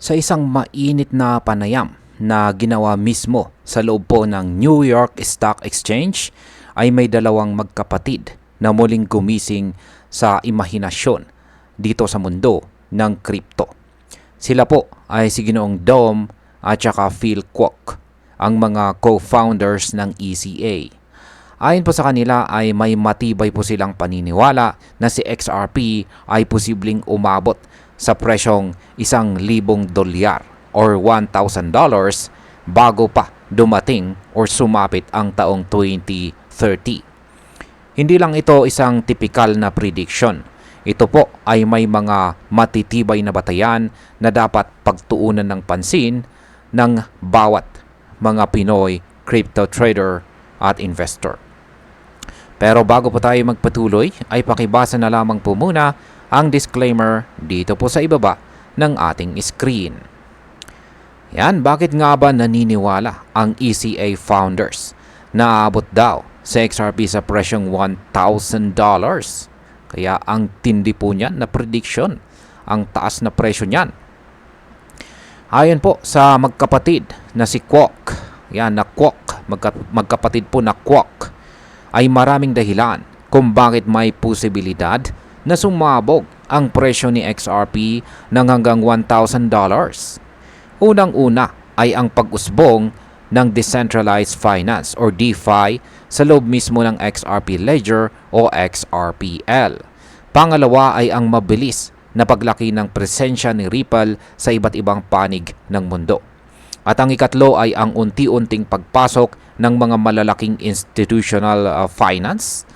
Sa isang mainit na panayam na ginawa mismo sa loob po ng New York Stock Exchange ay may dalawang magkapatid na muling gumising sa imahinasyon dito sa mundo ng crypto. Sila po ay si Ginoong Dom at saka Phil Kwok, ang mga co-founders ng ECA. Ayon po sa kanila ay may matibay po silang paniniwala na si XRP ay posibleng umabot sa presyong $1,000 or $1,000 bago pa dumating or sumapit ang taong 2030. Hindi lang ito isang tipikal na prediction. Ito po ay may mga matitibay na batayan na dapat pagtuunan ng pansin ng bawat mga Pinoy crypto trader at investor. Pero bago po tayo magpatuloy, ay pakibasa na lamang po muna ang disclaimer dito po sa ibaba ng ating screen. Yan, bakit nga ba naniniwala ang ECA founders na aabot daw sa XRP sa presyong $1,000? Kaya ang tindi po niyan na prediction, ang taas na presyo niyan. Ayon po sa magkapatid na si Kwok, yan na Kwok, magkapatid po na Kwok, ay maraming dahilan kung bakit may posibilidad na sumabog ang presyo ni XRP ng hanggang $1,000. Unang-una ay ang pag-usbong ng decentralized finance or DeFi sa loob mismo ng XRP Ledger o XRPL. Pangalawa ay ang mabilis na paglaki ng presensya ni Ripple sa iba't ibang panig ng mundo. At ang ikatlo ay ang unti-unting pagpasok ng mga malalaking institutional finance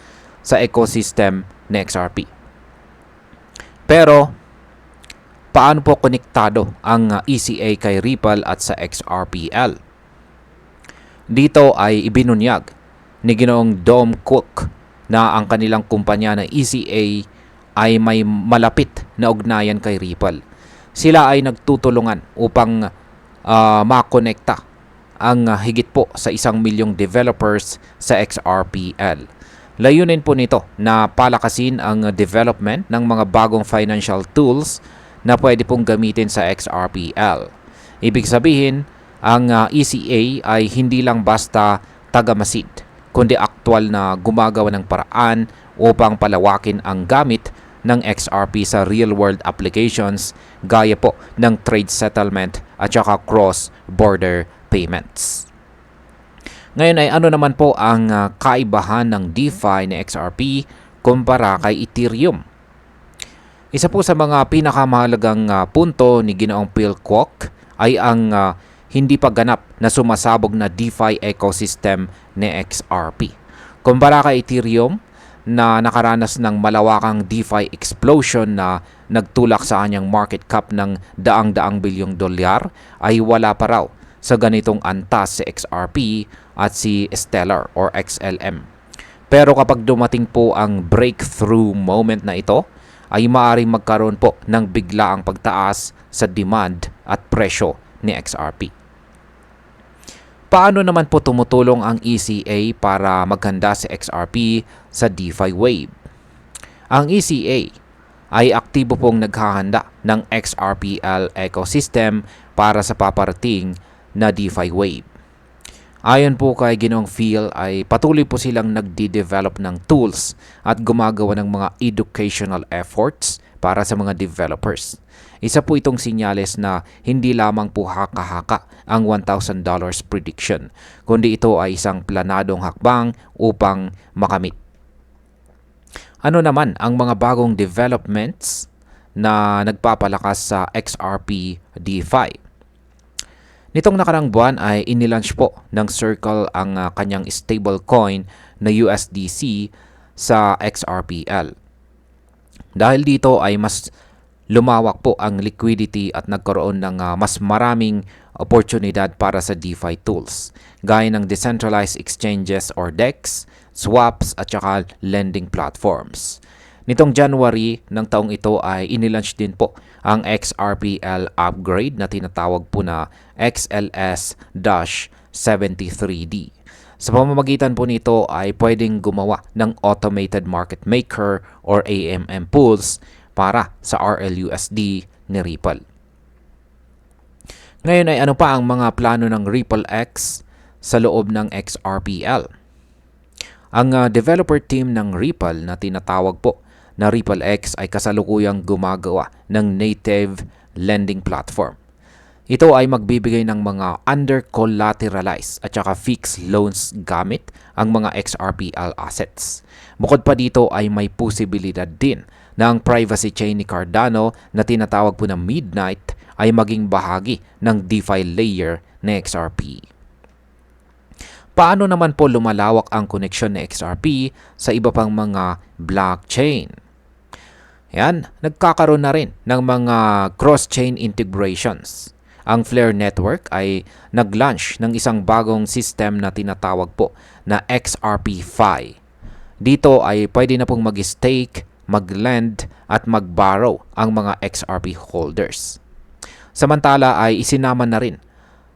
sa ecosystem ng XRP. Pero, paano po konektado ang ECA kay Ripple at sa XRPL? Dito ay ibinunyag ni Ginoong Dom Cook na ang kanilang kumpanya na ECA ay may malapit na ugnayan kay Ripple. Sila ay nagtutulungan upang makonekta ang higit po sa 1,000,000 developers sa XRPL. Layunin po nito na palakasin ang development ng mga bagong financial tools na pwede pong gamitin sa XRPL. Ibig sabihin, ang ECA ay hindi lang basta tagamasid, kundi aktwal na gumagawa ng paraan upang palawakin ang gamit ng XRP sa real-world applications gaya po ng trade settlement at saka cross-border payments. Ngayon ay ano naman po ang kaibahan ng DeFi ni XRP kumpara kay Ethereum? Isa po sa mga pinakamahalagang punto ni Ginoong Phil Kwok ay ang hindi pa ganap na sumasabog na DeFi ecosystem ni XRP. Kumpara kay Ethereum na nakaranas ng malawakang DeFi explosion na nagtulak sa kanyang market cap ng daang-daang bilyong dolyar, ay wala pa raw sa ganitong antas si XRP at si Stellar or XLM. Pero kapag dumating po ang breakthrough moment na ito, ay maaaring magkaroon po ng biglaang pagtaas sa demand at presyo ni XRP. Paano naman po tumutulong ang ECA para maghanda si XRP sa DeFi wave? Ang ECA ay aktibo pong naghahanda ng XRPL ecosystem para sa paparating na DeFi wave. Ayon po kay Ginoong Phil ay patuloy po silang nagde-develop ng tools at gumagawa ng mga educational efforts para sa mga developers. Isa po itong sinyales na hindi lamang po haka-haka ang $1,000 prediction, kundi ito ay isang planadong hakbang upang makamit. Ano naman ang mga bagong developments na nagpapalakas sa XRP DeFi? Nitong nakarang buwan ay inilaunch po ng Circle ang kanyang stablecoin na USDC sa XRPL. Dahil dito ay mas lumawak po ang liquidity at nagkaroon ng mas maraming oportunidad para sa DeFi tools, gaya ng decentralized exchanges or DEX, swaps at saka lending platforms. Nitong January ng taong ito ay inilaunch din po ang XRPL upgrade na tinatawag po na XLS-73D. Sa pamamagitan po nito ay pwedeng gumawa ng automated market maker or AMM pools para sa RLUSD ni Ripple. Ngayon ay ano pa ang mga plano ng RippleX sa loob ng XRPL? Ang developer team ng Ripple na tinatawag po na RippleX ay kasalukuyang gumagawa ng native lending platform. Ito ay magbibigay ng mga under-collateralized at saka fixed loans gamit ang mga XRPL assets. Bukod pa dito ay may posibilidad din na ang privacy chain ni Cardano na tinatawag po na Midnight ay maging bahagi ng DeFi layer ng XRP. Paano naman po lumalawak ang koneksyon ng XRP sa iba pang mga blockchain? Yan, nagkakaroon na rin ng mga cross-chain integrations. Ang Flare Network ay nag-launch ng isang bagong system na tinatawag po na XRP-Fi. Dito ay pwede na pong mag-stake, mag-lend at mag-borrow ang mga XRP holders. Samantala ay isinama na rin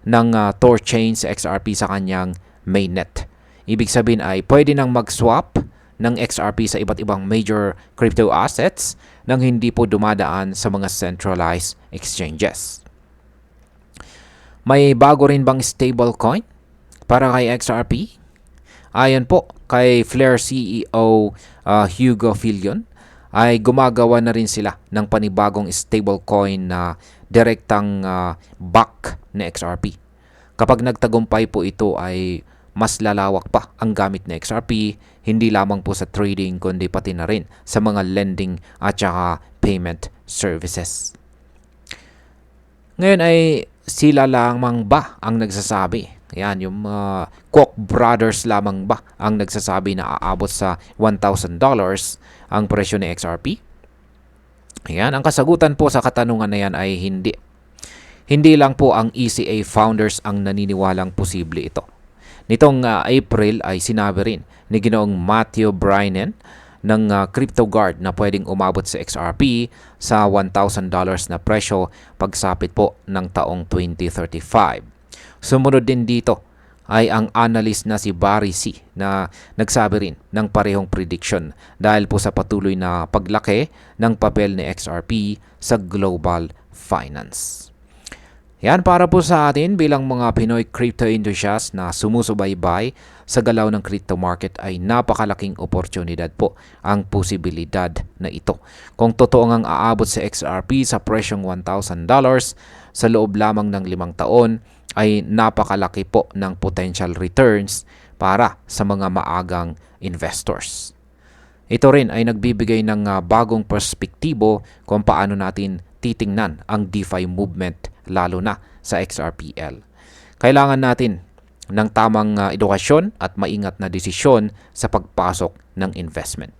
ng Thorchain sa XRP sa kanyang mainnet. Ibig sabihin ay pwede nang mag-swap ng XRP sa iba't ibang major crypto assets nang hindi po dumadaan sa mga centralized exchanges. May bago rin bang stablecoin para kay XRP? Ayon po kay Flare CEO Hugo Filion, ay gumagawa na rin sila ng panibagong stablecoin na direktang back na XRP. Kapag nagtagumpay po ito ay mas lalawak pa ang gamit na XRP, hindi lamang po sa trading kundi pati na rin sa mga lending at saka payment services. Ngayon ay sila lamang ba ang nagsasabi? Yan, yung Koch brothers lamang ba ang nagsasabi na aabot sa $1,000 ang presyo ng XRP? Yan, ang kasagutan po sa katanungan na yan ay hindi. Hindi lang po ang ECA founders ang naniniwalang posible ito. Nitong April ay sinabi rin ni Ginoong Matthew Brynen ng CryptoGuard na pwedeng umabot sa XRP sa $1,000 na presyo pagsapit po ng taong 2035. Sumunod din dito ay ang analyst na si Barry C na nagsabi rin ng parehong prediction dahil po sa patuloy na paglaki ng papel ni XRP sa global finance. Yan para po sa atin bilang mga Pinoy crypto enthusiasts na sumusubaybay sa galaw ng crypto market ay napakalaking oportunidad po ang posibilidad na ito. Kung totoo ngang aabot sa XRP sa presyong $1,000 sa loob lamang ng 5 taon, ay napakalaki po ng potential returns para sa mga maagang investors. Ito rin ay nagbibigay ng bagong perspektibo kung paano natin titingnan ang DeFi movement lalo na sa XRPL. Kailangan natin ng tamang edukasyon at maingat na desisyon sa pagpasok ng investment.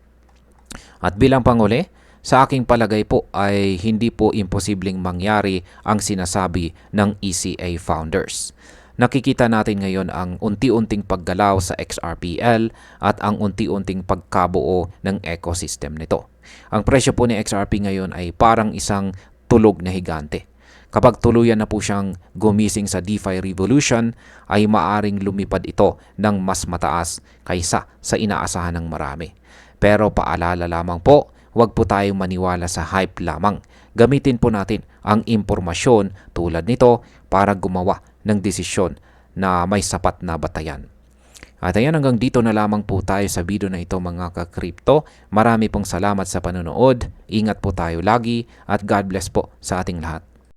At bilang panguli, sa aking palagay po ay hindi po imposibleng mangyari ang sinasabi ng ECA founders. Nakikita natin ngayon ang unti-unting paggalaw sa XRPL at ang unti-unting pagkabuo ng ecosystem nito. Ang presyo po ni XRP ngayon ay parang isang tulog na higante. Kapag tuluyan na po siyang gumising sa DeFi revolution, ay maaring lumipad ito ng mas mataas kaysa sa inaasahan ng marami. Pero paalala lamang po, huwag po tayong maniwala sa hype lamang. Gamitin po natin ang impormasyon tulad nito para gumawa ng desisyon na may sapat na batayan. At ayan, hanggang dito na lamang po tayo sa video na ito mga ka-crypto. Marami pong salamat sa panonood. Ingat po tayo lagi at God bless po sa ating lahat.